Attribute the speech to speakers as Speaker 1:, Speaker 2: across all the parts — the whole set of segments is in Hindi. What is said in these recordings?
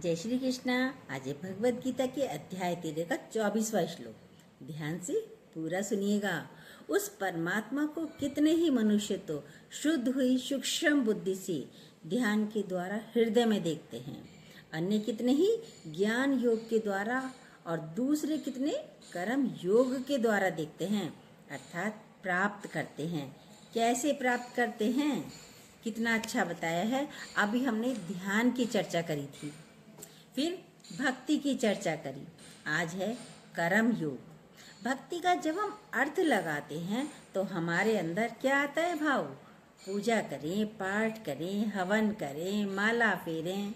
Speaker 1: जय श्री कृष्णा। आज है भगवद गीता के अध्याय 13 का 24वां श्लोक। ध्यान से पूरा सुनिएगा। उस परमात्मा को कितने ही मनुष्य तो शुद्ध हुई सूक्ष्म बुद्धि से ध्यान के द्वारा हृदय में देखते हैं, अन्य कितने ही ज्ञान योग के द्वारा और दूसरे कितने कर्म योग के द्वारा देखते हैं, अर्थात प्राप्त करते हैं। कैसे प्राप्त करते हैं, कितना अच्छा बताया है। अभी हमने ध्यान की चर्चा करी थी, फिर भक्ति की चर्चा करी, आज है कर्म योग। भक्ति का जब हम अर्थ लगाते हैं तो हमारे अंदर क्या आता है भाव? पूजा करें, पाठ करें, हवन करें, माला फेरें,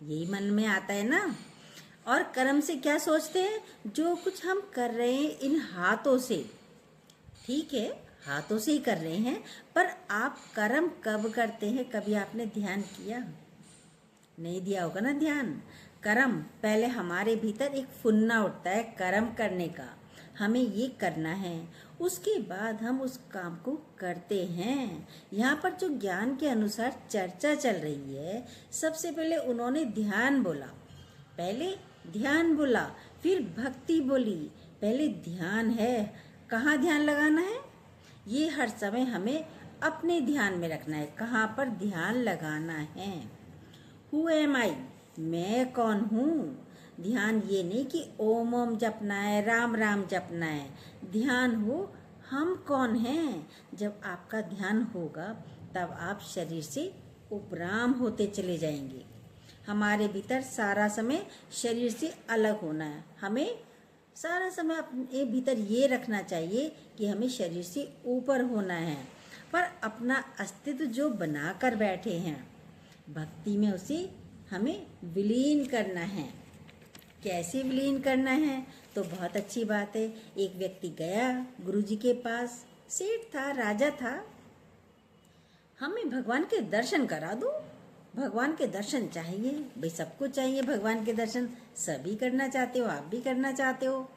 Speaker 1: यही मन में आता है ना। और कर्म से क्या सोचते हैं? जो कुछ हम कर रहे हैं इन हाथों से, ठीक है, हाथों से ही कर रहे हैं, पर आप कर्म कब करते हैं? कभी आपने ध्यान किया? नहीं दिया होगा ना ध्यान। कर्म पहले हमारे भीतर एक फुन्ना उठता है कर्म करने का, हमें ये करना है, उसके बाद हम उस काम को करते हैं। यहाँ पर जो ज्ञान के अनुसार चर्चा चल रही है, सबसे पहले उन्होंने ध्यान बोला, पहले ध्यान बोला, फिर भक्ति बोली। पहले ध्यान है, कहाँ ध्यान लगाना है? ये हर समय हमें अपने ध्यान में रखना है, कहाँ पर ध्यान लगाना है। Who am I? मैं कौन हूँ? ध्यान ये नहीं कि ओम ओम जपना है, राम राम जपना है। ध्यान हो हम कौन हैं। जब आपका ध्यान होगा तब आप शरीर से उपराम होते चले जाएंगे। हमारे भीतर सारा समय शरीर से अलग होना है। हमें सारा समय अपने भीतर ये रखना चाहिए कि हमें शरीर से ऊपर होना है, पर अपना अस्तित्व जो बना कर बैठे हैं भक्ति में, उसे हमें विलीन करना है। कैसे विलीन करना है? तो बहुत अच्छी बात है। एक व्यक्ति गया गुरुजी के पास, सेठ था, राजा था, हमें भगवान के दर्शन करा दो। भगवान के दर्शन चाहिए भाई, सबको चाहिए भगवान के दर्शन, सभी करना चाहते हो, आप भी करना चाहते हो,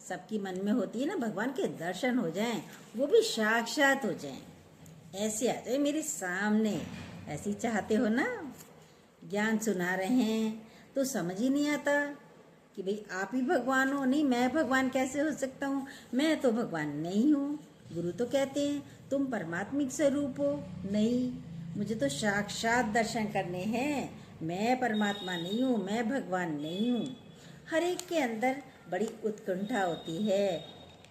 Speaker 1: सबकी मन में होती है ना भगवान के दर्शन हो जाएं, वो भी साक्षात हो जाएं, ऐसे आ जाए मेरे सामने, ऐसी चाहते हो ना। ज्ञान सुना रहे हैं तो समझ ही नहीं आता कि भाई आप ही भगवान हो। नहीं, मैं भगवान कैसे हो सकता हूँ, मैं तो भगवान नहीं हूँ। गुरु तो कहते हैं तुम परमात्मिक स्वरूप हो। नहीं, मुझे तो साक्षात दर्शन करने हैं, मैं परमात्मा नहीं हूँ, मैं भगवान नहीं हूँ। हर एक के अंदर बड़ी उत्कंठा होती है,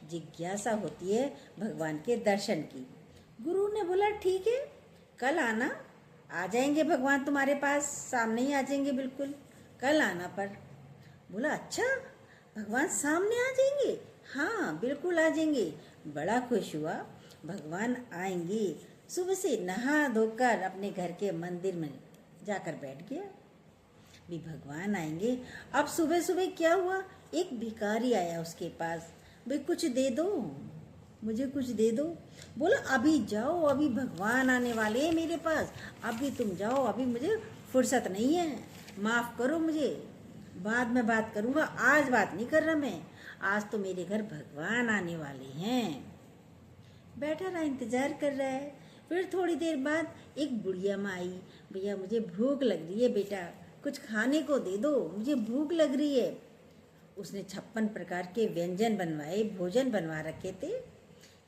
Speaker 1: जिज्ञासा होती है भगवान के दर्शन की। गुरु ने बोला ठीक है, कल आना, आ जाएंगे भगवान तुम्हारे पास, सामने ही आ जाएंगे, बिल्कुल कल आना। पर बोला अच्छा, भगवान सामने आ जाएंगे? हाँ बिल्कुल आ जाएंगे। बड़ा खुश हुआ, भगवान आएंगे। सुबह से नहा धोकर अपने घर के मंदिर में जाकर बैठ गया, भी भगवान आएंगे। अब सुबह सुबह क्या हुआ, एक भिखारी आया उसके पास, भाई कुछ दे दो, मुझे कुछ दे दो। बोला अभी जाओ, अभी भगवान आने वाले हैं मेरे पास, अभी तुम जाओ, अभी मुझे फुर्सत नहीं है, माफ करो मुझे, बाद में बात करूंगा, आज बात नहीं कर रहा मैं, आज तो मेरे घर भगवान आने वाले हैं। बैठा रहा, इंतजार कर रहा है। फिर थोड़ी देर बाद एक बुढ़िया माँ आई, भैया मुझे भूख लग रही है, बेटा कुछ खाने को दे दो, मुझे भूख लग रही है। उसने 56 प्रकार के व्यंजन बनवाए, भोजन बनवा रखे थे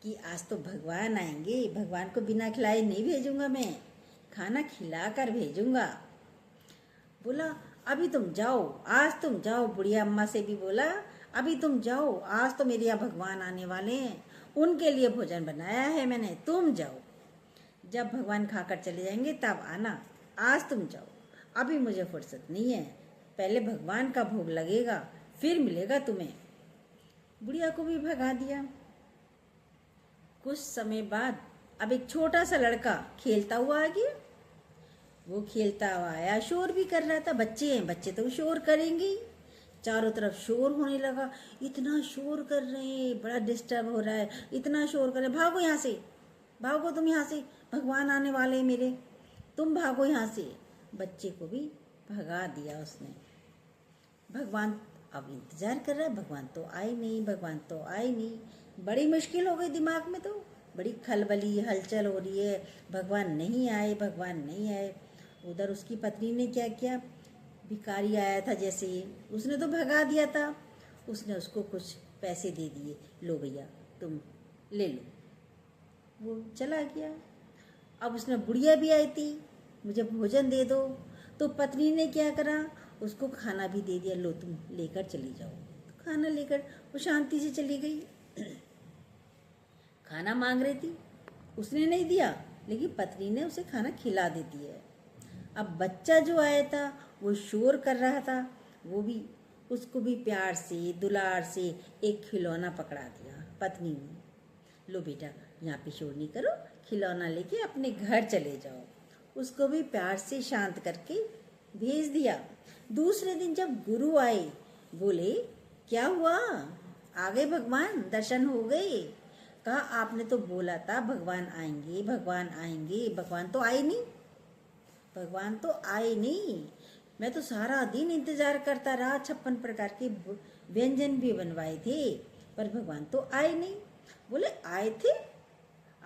Speaker 1: कि आज तो भगवान आएंगे, भगवान को बिना खिलाए नहीं भेजूंगा मैं, खाना खिला कर भेजूंगा। बोला अभी तुम जाओ, आज तुम जाओ। बुढ़िया अम्मा से भी बोला अभी तुम जाओ, आज तो मेरे यहाँ भगवान आने वाले हैं, उनके लिए भोजन बनाया है मैंने, तुम जाओ, जब भगवान खाकर चले जाएंगे तब आना, आज तुम जाओ, अभी मुझे फुर्सत नहीं है, पहले भगवान का भोग लगेगा फिर मिलेगा तुम्हें। बुढ़िया को भी भगा दिया। कुछ समय बाद अब एक छोटा सा लड़का खेलता हुआ आ गया। वो खेलता हुआ आया, शोर भी कर रहा था, बच्चे हैं, बच्चे तो शोर करेंगे ही। चारों तरफ शोर होने लगा, इतना शोर कर रहे हैं, बड़ा डिस्टर्ब हो रहा है, इतना शोर कर रहे हैं, भागो यहाँ से, भागो तुम यहाँ से, भगवान आने वाले हैं मेरे, तुम भागो यहाँ से। बच्चे को भी भगा दिया उसने। भगवान अब इंतजार कर रहा है, भगवान तो आए नहीं, भगवान तो आए नहीं। बड़ी मुश्किल हो गई, दिमाग में तो बड़ी खलबली हलचल हो रही है, भगवान नहीं आए, भगवान नहीं आए। उधर उसकी पत्नी ने क्या किया, भिखारी आया था जैसे उसने तो भगा दिया था, उसने उसको कुछ पैसे दे दिए, लो भैया तुम ले लो, वो चला गया। अब उसने बुढ़िया भी आई थी, मुझे भोजन दे दो, तो पत्नी ने क्या करा, उसको खाना भी दे दिया, लो तुम लेकर चली जाओ। तो खाना लेकर वो शांति से चली गई। खाना मांग रही थी, उसने नहीं दिया, लेकिन पत्नी ने उसे खाना खिला देती है। अब बच्चा जो आया था वो शोर कर रहा था, वो भी उसको भी प्यार से दुलार से एक खिलौना पकड़ा दिया पत्नी ने, लो बेटा यहाँ पे शोर नहीं करो, खिलौना लेके अपने घर चले जाओ। उसको भी प्यार से शांत करके भेज दिया। दूसरे दिन जब गुरु आए, बोले क्या हुआ, आ गए भगवान, दर्शन हो गए? कहा आपने तो बोला था भगवान आएंगे, भगवान आएंगे, भगवान तो आए नहीं, भगवान तो आए नहीं। मैं तो सारा दिन इंतजार करता रहा, 56 प्रकार के व्यंजन भी बनवाए थे, पर भगवान तो आए नहीं। बोले आए थे,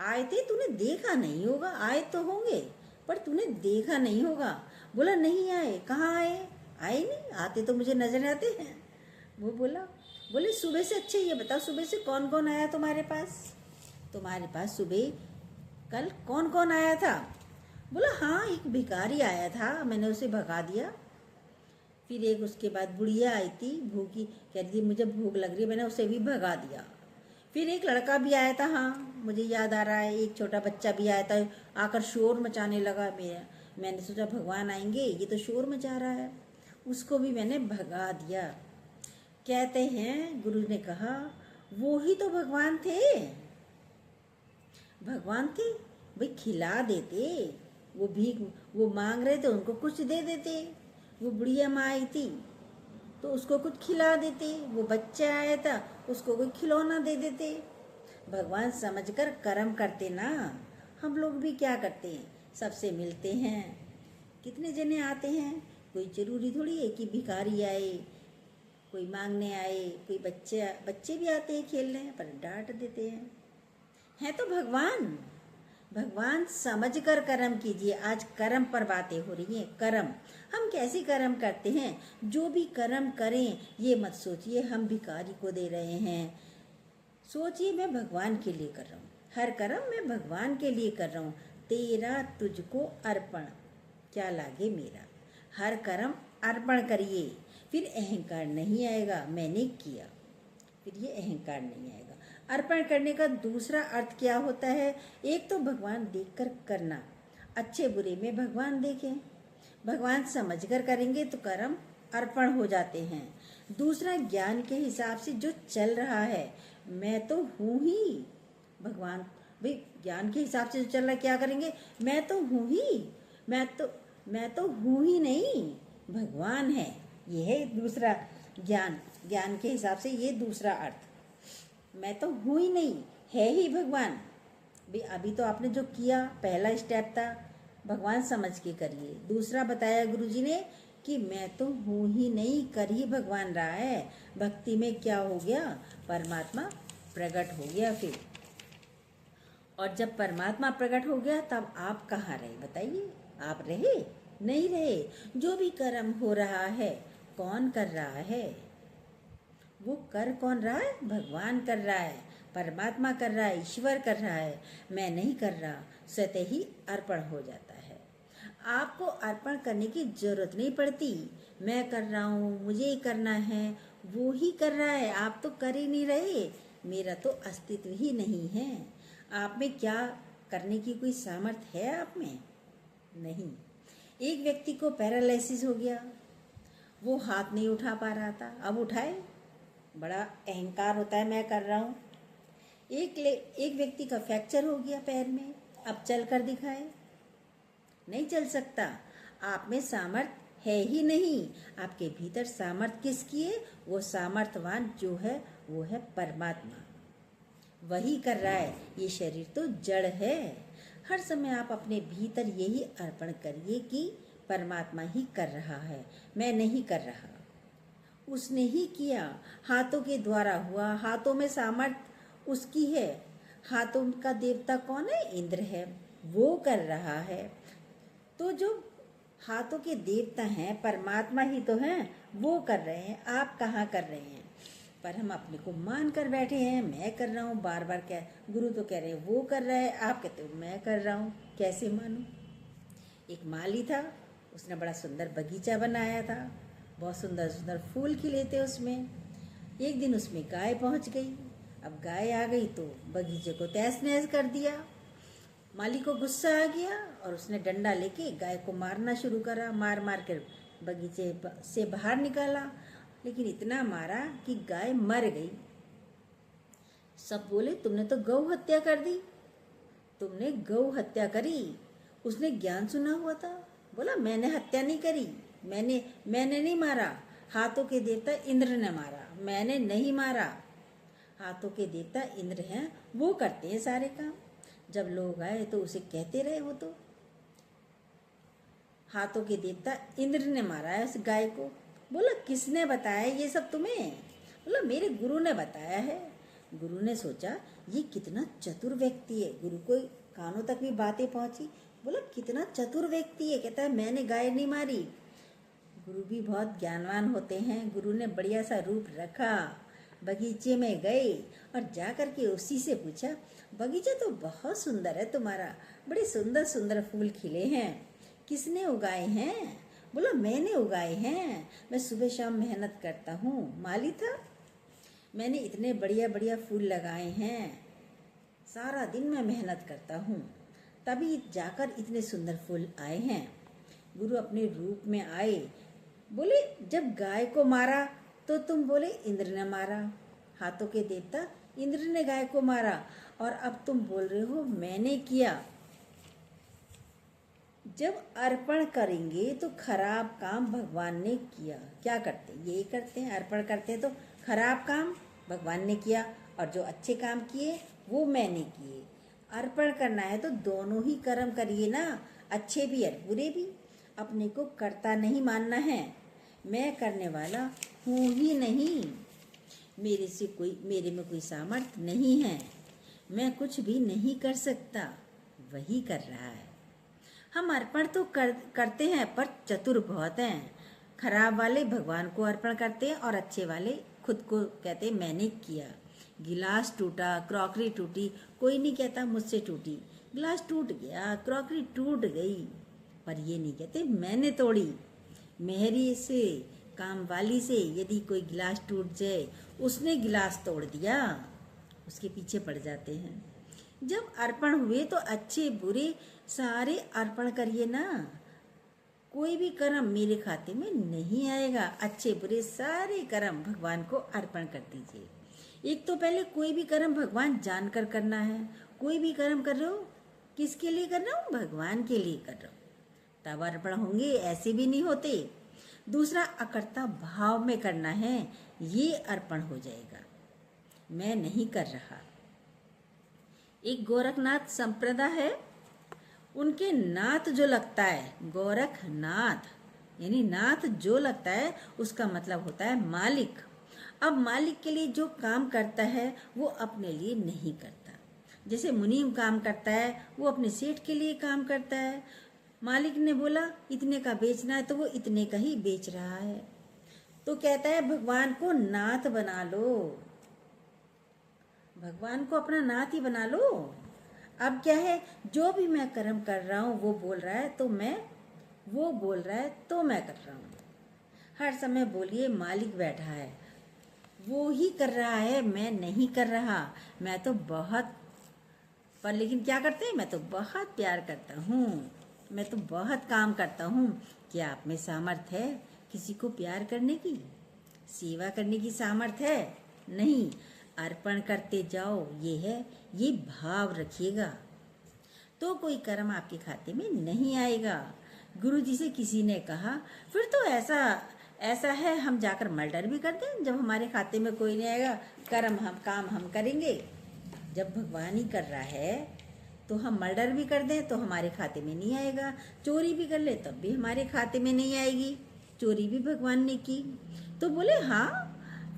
Speaker 1: आए थे, तूने देखा नहीं होगा, आए तो होंगे पर तूने देखा नहीं होगा। बोला नहीं आए, कहाँ आए, आए नहीं, आते तो मुझे नजर आते हैं। वो बोले सुबह से, अच्छे ये बताओ सुबह से कौन कौन आया तुम्हारे पास, तुम्हारे पास सुबह कल कौन कौन आया था? बोला हाँ एक भिखारी आया था, मैंने उसे भगा दिया। फिर एक उसके बाद बुढ़िया आई थी, भूखी, कह रही थी मुझे भूख लग रही है, मैंने उसे भी भगा दिया। फिर एक लड़का भी आया था, हाँ मुझे याद आ रहा है, एक छोटा बच्चा भी आया था, आकर शोर मचाने लगा। मैंने सोचा भगवान आएंगे, ये तो शोर मचा रहा है, उसको भी मैंने भगा दिया। कहते हैं गुरु ने कहा वो ही तो भगवान थे, भगवान थे भाई, खिला देते, वो भीख वो मांग रहे थे उनको कुछ दे देते। वो बुढ़िया माँ आई थी तो उसको कुछ खिला देते, वो बच्चा आया था उसको कोई खिलौना दे देते। भगवान समझकर कर्म करते ना। हम लोग भी क्या करते हैं, सबसे मिलते हैं, कितने जने आते हैं, कोई जरूरी थोड़ी है कि भिखारी आए, कोई मांगने आए, कोई बच्चे भी आते हैं खेलने, पर डांट देते हैं तो भगवान। भगवान समझकर कर्म कीजिए। आज कर्म पर बातें हो रही हैं। कर्म हम कैसे कर्म करते हैं, जो भी कर्म करें ये मत सोचिए हम भिखारी को दे रहे हैं, सोचिए मैं भगवान के लिए कर रहा हूँ, हर कर्म मैं भगवान के लिए कर रहा हूँ। तेरा तुझको अर्पण क्या लागे मेरा, हर कर्म अर्पण करिए, फिर अहंकार नहीं आएगा, मैंने किया, फिर ये अहंकार नहीं आएगा। अर्पण करने का दूसरा अर्थ क्या होता है, एक तो भगवान देखकर करना, अच्छे बुरे में भगवान देखें, भगवान समझकर करेंगे तो कर्म अर्पण हो जाते हैं। दूसरा ज्ञान के हिसाब से जो चल रहा है, मैं तो हूँ ही, भगवान भाई ज्ञान के हिसाब से जो चल रहा है क्या करेंगे, मैं तो हूँ ही, मैं तो हूँ ही नहीं, भगवान है। ये है दूसरा ज्ञान के हिसाब से ये दूसरा अर्थ, मैं तो हूँ ही नहीं, है ही भगवान। भाई अभी तो आपने जो किया पहला स्टेप था, भगवान समझ के करिए। दूसरा बताया गुरुजी ने कि मैं तो हूँ ही नहीं, कर ही भगवान रहा है। भक्ति में क्या हो गया, परमात्मा प्रकट हो गया फिर। और जब परमात्मा प्रकट हो गया तब आप कहाँ रहे बताइए, आप रहे नहीं रहे। जो भी कर्म हो रहा है कौन कर रहा है, वो कर कौन रहा है, भगवान कर रहा है, परमात्मा कर रहा है, ईश्वर कर रहा है, मैं नहीं कर रहा, स्वतः ही अर्पण हो जाता है। आपको अर्पण करने की जरूरत नहीं पड़ती, मैं कर रहा हूँ, मुझे ही करना है, वो ही कर रहा है, आप तो कर ही नहीं रहे, मेरा तो अस्तित्व ही नहीं है। आप में क्या करने की कोई सामर्थ्य है, आप में नहीं। एक व्यक्ति को पैरालिसिस हो गया, वो हाथ नहीं उठा पा रहा था, अब उठाए, बड़ा अहंकार होता है मैं कर रहा हूँ। एक व्यक्ति का फ्रैक्चर हो गया पैर में, अब चल कर दिखाए, नहीं चल सकता, आप में सामर्थ्य है ही नहीं। आपके भीतर सामर्थ्य किसकी है, वो सामर्थ्यवान जो है वो है परमात्मा, वही कर रहा है। ये शरीर तो जड़ है। हर समय आप अपने भीतर यही अर्पण करिए कि परमात्मा ही कर रहा है, मैं नहीं कर रहा, उसने ही किया, हाथों के द्वारा हुआ, हाथों में सामर्थ्य उसकी है। हाथों का देवता कौन है, इंद्र है, वो कर रहा है। तो जो हाथों के देवता हैं, परमात्मा ही तो हैं, वो कर रहे हैं, आप कहाँ कर रहे हैं। पर हम अपने को मान कर बैठे हैं, मैं कर रहा हूँ, बार बार क्या गुरु तो कह रहे हैं वो कर रहा है, आप कहते हो मैं कर रहा हूँ, कैसे मानूं। एक माली था, उसने बड़ा सुंदर बगीचा बनाया था, बहुत सुंदर सुंदर फूल खिले थे उसमें। एक दिन उसमें गाय पहुंच गई। अब गाय आ गई तो बगीचे को तहस नहस कर दिया। माली को गुस्सा आ गया और उसने डंडा लेके गाय को मारना शुरू करा, मार मार कर बगीचे से बाहर निकाला, लेकिन इतना मारा कि गाय मर गई। सब बोले तुमने तो गौ हत्या कर दी, तुमने गौ हत्या करी। उसने ज्ञान सुना हुआ था, बोला मैंने हत्या नहीं करी, मैंने नहीं मारा, हाथों के देवता इंद्र ने मारा, मैंने नहीं मारा। हाथों के देवता इंद्र हैं, वो करते हैं सारे काम। जब लोग आए तो उसे कहते रहे वो तो हाथों के देवता इंद्र ने मारा है उस गाय को। बोला किसने बताया ये सब तुम्हें। बोला मेरे गुरु ने बताया है। गुरु ने सोचा ये कितना चतुर व्यक्ति है, गुरु को कानों तक भी बातें पहुंची। बोला कितना चतुर व्यक्ति है, कहता है मैंने गाय नहीं मारी। गुरु भी बहुत ज्ञानवान होते हैं। गुरु ने बढ़िया सा रूप रखा, बगीचे में गए और जा कर के उसी से पूछा बगीचा तो बहुत सुंदर है तुम्हारा, बड़े सुंदर सुंदर फूल खिले हैं, किसने उगाए हैं। बोला मैंने उगाए हैं, मैं सुबह शाम मेहनत करता हूँ, माली था, मैंने इतने बढ़िया बढ़िया फूल लगाए हैं, सारा दिन मैं मेहनत करता हूँ, तभी जाकर इतने सुंदर फूल आए हैं। गुरु अपने रूप में आए, बोले जब गाय को मारा तो तुम बोले इंद्र ने मारा, हाथों के देवता इंद्र ने गाय को मारा, और अब तुम बोल रहे हो मैंने किया। जब अर्पण करेंगे तो खराब काम भगवान ने किया, क्या करते यही करते हैं, अर्पण करते हैं तो खराब काम भगवान ने किया और जो अच्छे काम किए वो मैंने किए। अर्पण करना है तो दोनों ही कर्म करिए ना, अच्छे भी और बुरे भी। अपने को कर्ता नहीं मानना है, मैं करने वाला हूँ ही नहीं, मेरे में कोई सामर्थ्य नहीं है, मैं कुछ भी नहीं कर सकता, वही कर रहा है। हम अर्पण तो करते हैं पर चतुर बहुत हैं। खराब वाले भगवान को अर्पण करते हैं और अच्छे वाले खुद को कहते हैं मैंने किया। गिलास टूटा, क्रॉकरी टूटी, कोई नहीं कहता मुझसे टूटी, गिलास टूट गया, क्रॉकरी टूट गई, पर ये नहीं कहते मैंने तोड़ी। मेहरी से, काम वाली से यदि कोई गिलास टूट जाए, उसने गिलास तोड़ दिया, उसके पीछे पड़ जाते हैं। जब अर्पण हुए तो अच्छे बुरे सारे अर्पण करिए ना, कोई भी कर्म मेरे खाते में नहीं आएगा। अच्छे बुरे सारे कर्म भगवान को अर्पण कर दीजिए। एक तो पहले कोई भी कर्म भगवान जानकर करना है। कोई भी कर्म कर रहे हो किसके लिए कर रहा हूँ, भगवान के लिए कर रहा हूँ, तब अर्पण होंगे, ऐसे भी नहीं होते। दूसरा अकर्ता भाव में करना है, ये अर्पण हो जाएगा, मैं नहीं कर रहा। एक गोरखनाथ संप्रदाय है, उनके नाथ जो लगता है, गोरखनाथ यानी नाथ जो लगता है उसका मतलब होता है मालिक। अब मालिक के लिए जो काम करता है वो अपने लिए नहीं करता। जैसे मुनीम काम करता है वो अपने सेठ के लिए काम करता है। मालिक ने बोला इतने का बेचना है तो वो इतने का ही बेच रहा है। तो कहता है भगवान को नाथ बना लो, भगवान को अपना नाथ ही बना लो। अब क्या है, जो भी मैं कर्म कर रहा हूँ वो बोल रहा है तो मैं, वो बोल रहा है तो मैं कर रहा हूँ। हर समय बोलिए मालिक बैठा है, वो ही कर रहा है, मैं नहीं कर रहा। मैं तो बहुत, पर लेकिन क्या करते हैं, मैं तो बहुत प्यार करता हूँ, मैं तो बहुत काम करता हूँ। क्या आप में सामर्थ्य है किसी को प्यार करने की, सेवा करने की सामर्थ्य है? नहीं। अर्पण करते जाओ, ये है, ये भाव रखिएगा तो कोई कर्म आपके खाते में नहीं आएगा। गुरु जी से किसी ने कहा फिर तो ऐसा है हम जाकर मर्डर भी कर दें, जब हमारे खाते में कोई नहीं आएगा, काम हम करेंगे। जब भगवान ही कर रहा है तो हम मर्डर भी कर दें तो हमारे खाते में नहीं आएगा, चोरी भी कर ले तब भी हमारे खाते में नहीं आएगी, चोरी भी भगवान ने की। तो बोले हाँ,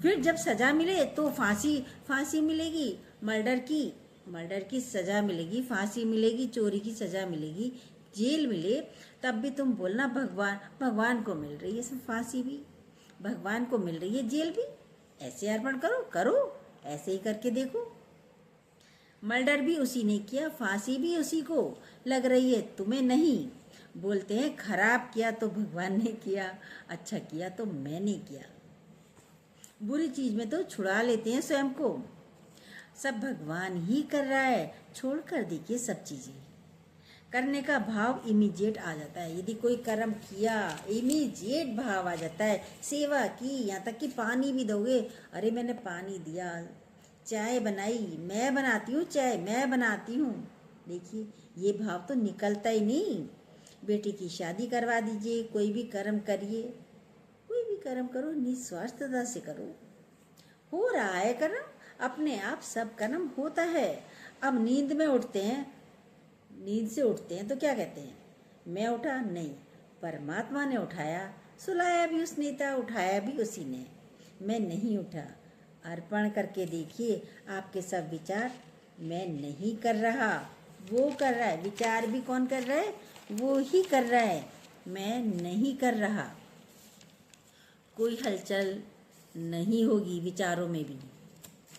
Speaker 1: फिर जब सजा मिले तो फांसी मिलेगी, मर्डर की सजा मिलेगी, फांसी मिलेगी, चोरी की सजा मिलेगी, जेल मिले तब भी तुम बोलना भगवान भगवान को मिल रही है फांसी भी, भगवान को मिल रही है जेल भी। ऐसे अर्पण करो करो, ऐसे ही करके देखो। मर्डर भी उसी ने किया, फांसी भी उसी को लग रही है, तुम्हें नहीं। बोलते हैं खराब किया तो भगवान ने किया, अच्छा किया तो मैंने किया। बुरी चीज में तो छुड़ा लेते हैं स्वयं को। सब भगवान ही कर रहा है, छोड़ कर देखिए सब चीजें। करने का भाव इमीडिएट आ जाता है। यदि कोई कर्म किया इमीडिएट भाव आ जाता है। सेवा की, यहाँ तक कि पानी भी दोगे, अरे मैंने पानी दिया, चाय बनाई, मैं बनाती हूँ चाय, मैं बनाती हूँ, देखिए ये भाव तो निकलता ही नहीं। बेटी की शादी करवा दीजिए, कोई भी कर्म करिए, कोई भी कर्म करो निस्वार्थता से करो। हो रहा है कर्म, अपने आप सब कर्म होता है। अब नींद में उठते हैं, नींद से उठते हैं तो क्या कहते हैं, मैं उठा नहीं, परमात्मा ने उठाया, सुलाया भी उसने था, उठाया भी उसी ने, मैं नहीं उठा। अर्पण करके देखिए आपके सब विचार, मैं नहीं कर रहा, वो कर रहा है। विचार भी कौन कर रहा है, वो ही कर रहा है, मैं नहीं कर रहा। कोई हलचल नहीं होगी विचारों में भी।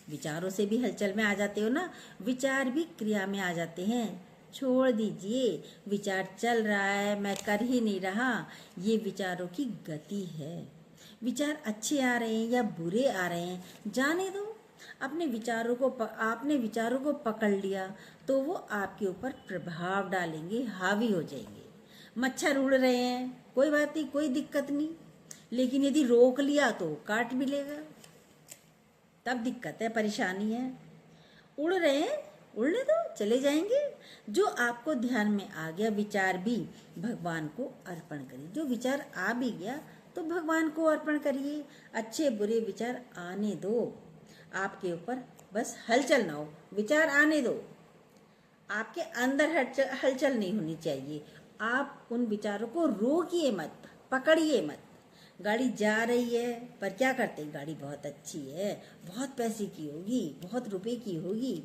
Speaker 1: विचारों से भी हलचल में आ जाते हो ना, विचार भी क्रिया में आ जाते हैं। छोड़ दीजिए, विचार चल रहा है, मैं कर ही नहीं रहा, ये विचारों की गति है। विचार अच्छे आ रहे हैं या बुरे आ रहे हैं, जाने दो। अपने विचारों को आपने विचारों को पकड़ लिया तो वो आपके ऊपर प्रभाव डालेंगे, हावी हो जाएंगे। मच्छर उड़ रहे हैं, कोई बात नहीं, कोई दिक्कत नहीं, लेकिन यदि रोक लिया तो काट भी लेगा, तब दिक्कत है, परेशानी है। उड़ रहे हैं, उड़ने दो, चले जाएंगे। जो आपको ध्यान में आ गया विचार भी भगवान को अर्पण करिए। जो विचार आ भी गया तो भगवान को अर्पण करिए। अच्छे बुरे विचार आने दो, आपके ऊपर बस हलचल ना हो, विचार आने दो। आपके अंदर हलचल नहीं होनी चाहिए। आप उन विचारों को रोकिए मत, पकड़िए मत। गाड़ी जा रही है पर क्या करते, गाड़ी बहुत अच्छी है, बहुत पैसे की होगी, बहुत रुपए की होगी,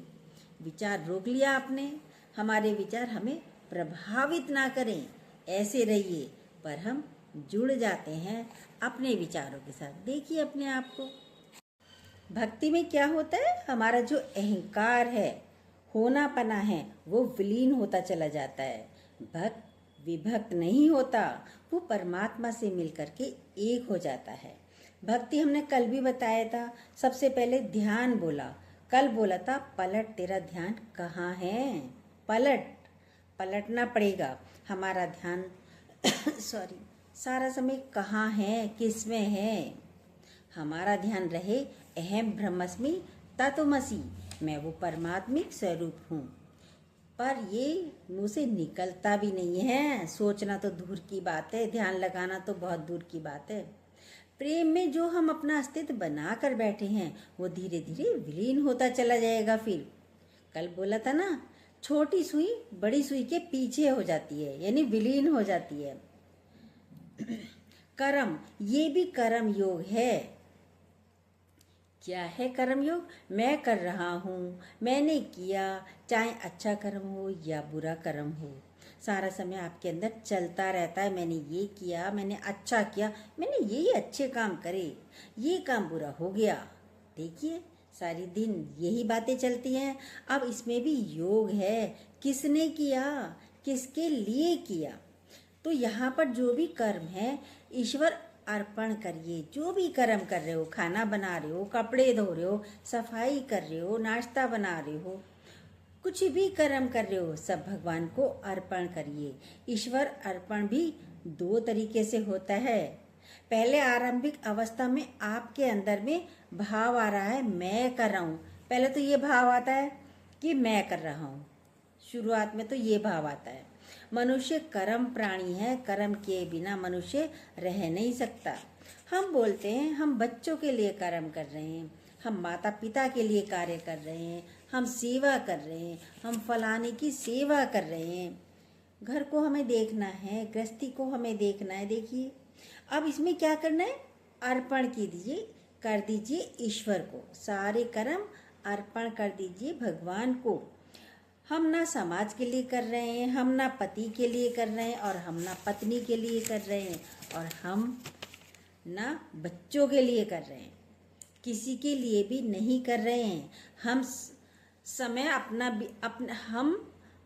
Speaker 1: विचार रोक लिया आपने। हमारे विचार हमें प्रभावित ना करें, ऐसे रहिए, पर हम जुड़ जाते हैं अपने विचारों के साथ। देखिए अपने आप को। भक्ति में क्या होता है, हमारा जो अहंकार है, होनापना है, वो विलीन होता चला जाता है। भक्त विभक्त नहीं होता, वो परमात्मा से मिलकर के एक हो जाता है। भक्ति हमने कल भी बताया था। सबसे पहले ध्यान बोला, कल बोला था पलट, तेरा ध्यान कहाँ है, पलटना पड़ेगा। हमारा ध्यान सारा समय कहाँ है, किस में है। हमारा ध्यान रहे अहम ब्रह्मस्मि तत्वमसि, मैं वो परमात्मिक स्वरूप हूँ। पर ये मुँह से निकलता भी नहीं है। सोचना तो दूर की बात है, ध्यान लगाना तो बहुत दूर की बात है। प्रेम में जो हम अपना अस्तित्व बना कर बैठे हैं वो धीरे धीरे विलीन होता चला जाएगा। फिर कल बोला था ना, छोटी सुई बड़ी सुई के पीछे हो जाती है, यानी विलीन हो जाती है। कर्म, ये भी कर्म योग है। क्या है कर्म योग, मैं कर रहा हूँ, मैंने किया, चाहे अच्छा कर्म हो या बुरा कर्म हो, सारा समय आपके अंदर चलता रहता है। मैंने ये किया, मैंने अच्छा किया, मैंने ये अच्छे काम करे, ये काम बुरा हो गया। देखिए सारी दिन यही बातें चलती हैं। अब इसमें भी योग है, किसने किया, किसके लिए किया। तो यहाँ पर जो भी कर्म है ईश्वर अर्पण करिए। जो भी कर्म कर रहे हो, खाना बना रहे हो, कपड़े धो रहे हो, सफाई कर रहे हो, नाश्ता बना रहे हो, कुछ भी कर्म कर रहे हो, सब भगवान को अर्पण करिए। ईश्वर अर्पण भी दो तरीके से होता है। पहले आरंभिक अवस्था में आपके अंदर में भाव आ रहा है मैं कर रहा हूँ। पहले तो ये भाव आता है कि मैं कर रहा हूँ, शुरुआत में तो ये भाव आता है। मनुष्य कर्म प्राणी है, कर्म किए बिना मनुष्य रह नहीं सकता। हम बोलते हैं हम बच्चों के लिए कर्म कर रहे हैं, हम माता पिता के लिए कार्य कर रहे हैं, हम सेवा कर रहे हैं, हम फलाने की सेवा कर रहे हैं। घर को हमें देखना है, गृहस्थी को हमें देखना है। देखिए अब इसमें क्या करना है, अर्पण कीजिए, कर दीजिए ईश्वर को, सारे कर्म अर्पण कर दीजिए भगवान को। हम ना समाज के लिए कर रहे हैं, हम ना पति के लिए कर रहे हैं, और हम ना पत्नी के लिए कर रहे हैं, और हम ना बच्चों के लिए कर रहे हैं, किसी के लिए भी नहीं कर रहे हैं। हम समय हम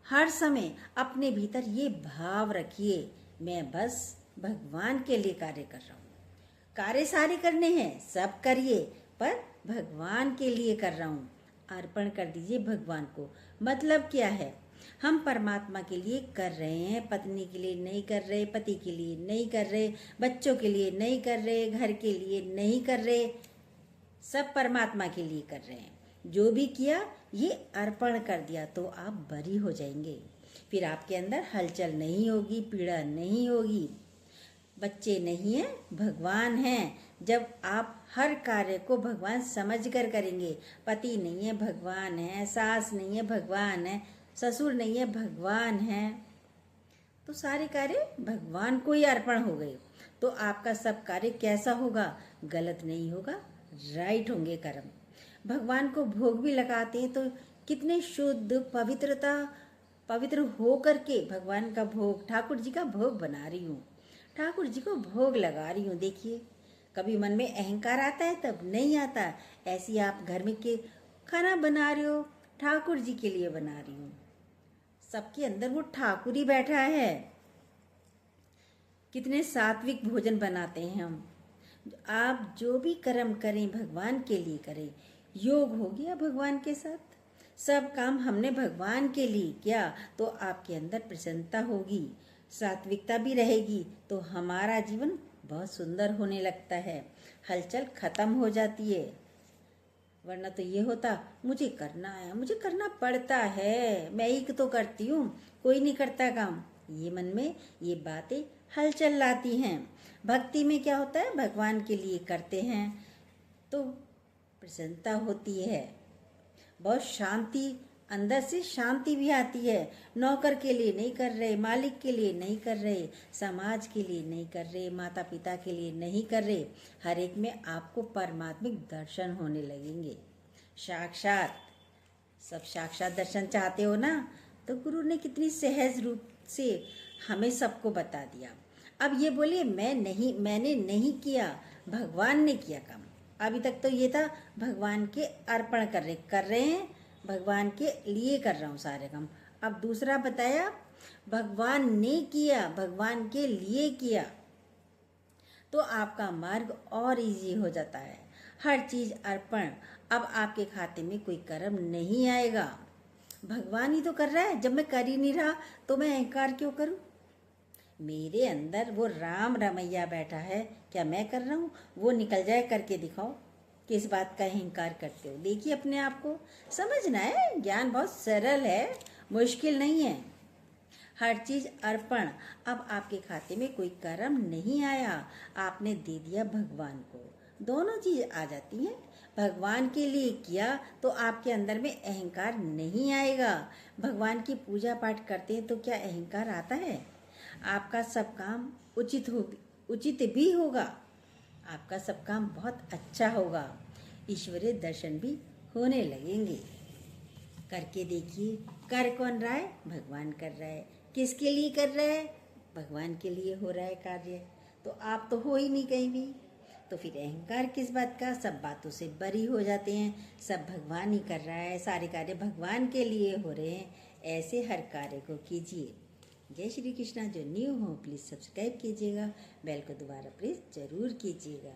Speaker 1: हर समय अपने भीतर ये भाव रखिए, मैं बस भगवान के लिए कार्य कर रहा हूँ। कार्य सारे करने हैं, सब करिए, पर भगवान के लिए कर रहा हूँ। अर्पण कर दीजिए भगवान को। मतलब क्या है? हम परमात्मा के लिए कर रहे हैं, पत्नी के लिए नहीं कर रहे, पति के लिए नहीं कर रहे, बच्चों के लिए नहीं कर रहे, घर के लिए नहीं कर रहे, सब परमात्मा के लिए कर रहे हैं। जो भी किया ये अर्पण कर दिया तो आप बरी हो जाएंगे। फिर आपके अंदर हलचल नहीं होगी, पीड़ा नहीं होगी। बच्चे नहीं हैं, भगवान हैं। जब आप हर कार्य को भगवान समझ कर करेंगे, पति नहीं है, भगवान है, सास नहीं है, भगवान है, ससुर नहीं है, भगवान है, तो सारे कार्य भगवान को ही अर्पण हो गए। तो आपका सब कार्य कैसा होगा? गलत नहीं होगा, राइट होंगे कर्म। भगवान को भोग भी लगाते हैं तो कितने शुद्ध पवित्र हो करके भगवान का भोग, ठाकुर जी का भोग बना रही हूँ, ठाकुर जी को भोग लगा रही हूँ। देखिए, कभी मन में अहंकार आता है तब नहीं आता। ऐसी आप घर में के खाना बना रहे हो, ठाकुर जी के लिए बना रही हूँ, सबके अंदर वो ठाकुर ही बैठा है। कितने सात्विक भोजन बनाते हैं हम। आप जो भी कर्म करें भगवान के लिए करें। योग हो गया भगवान के साथ, सब काम हमने भगवान के लिए किया तो आपके अंदर प्रसन्नता होगी, सात्विकता भी रहेगी, तो हमारा जीवन बहुत सुंदर होने लगता है, हलचल खत्म हो जाती है। वरना तो ये होता, मुझे करना है, मुझे करना पड़ता है, मैं ही तो करती हूँ, कोई नहीं करता काम। ये मन में ये बातें हलचल लाती हैं। भक्ति में क्या होता है? भगवान के लिए करते हैं तो प्रसन्नता होती है, बहुत शांति, अंदर से शांति भी आती है। नौकर के लिए नहीं कर रहे, मालिक के लिए नहीं कर रहे, समाज के लिए नहीं कर रहे, माता पिता के लिए नहीं कर रहे, हर एक में आपको परमात्मिक दर्शन होने लगेंगे। साक्षात, सब साक्षात दर्शन चाहते हो ना, तो गुरु ने कितनी सहज रूप से हमें सबको बता दिया। अब ये बोलिए मैंने नहीं किया, भगवान ने किया काम। अभी तक तो ये था भगवान के अर्पण कर रहे हैं, भगवान के लिए कर रहा हूँ सारे काम। अब दूसरा बताया, भगवान ने किया, भगवान के लिए किया, तो आपका मार्ग और इजी हो जाता है। हर चीज अर्पण। अब आपके खाते में कोई कर्म नहीं आएगा, भगवान ही तो कर रहा है। जब मैं कर ही नहीं रहा तो मैं अहंकार क्यों करूं? मेरे अंदर वो राम रमैया बैठा है, क्या मैं कर रहा हूँ? वो निकल जाए, करके दिखाओ। किस बात का अहंकार करते हो? देखिए अपने आप को, समझना है। ज्ञान बहुत सरल है, मुश्किल नहीं है। हर चीज अर्पण। अब आपके खाते में कोई कर्म नहीं आया, आपने दे दिया भगवान को, दोनों चीज आ जाती हैं। भगवान के लिए किया तो आपके अंदर में अहंकार नहीं आएगा। भगवान की पूजा पाठ करते हैं तो क्या अहंकार आता है? आपका सब काम उचित भी होगा, आपका सब काम बहुत अच्छा होगा, ईश्वरीय दर्शन भी होने लगेंगे। करके देखिए। कर कौन रहा है? भगवान कर रहा है। किसके लिए कर रहा है? भगवान के लिए हो रहा है कार्य। तो आप तो हो ही नहीं कहीं भी, तो फिर अहंकार किस बात का? सब बातों से बरी हो जाते हैं। सब भगवान ही कर रहा है, सारे कार्य भगवान के लिए हो रहे हैं। ऐसे हर कार्य को कीजिए। जय श्री कृष्णा। जो न्यू हो प्लीज़ सब्सक्राइब कीजिएगा, बेल को दोबारा प्रेस जरूर कीजिएगा।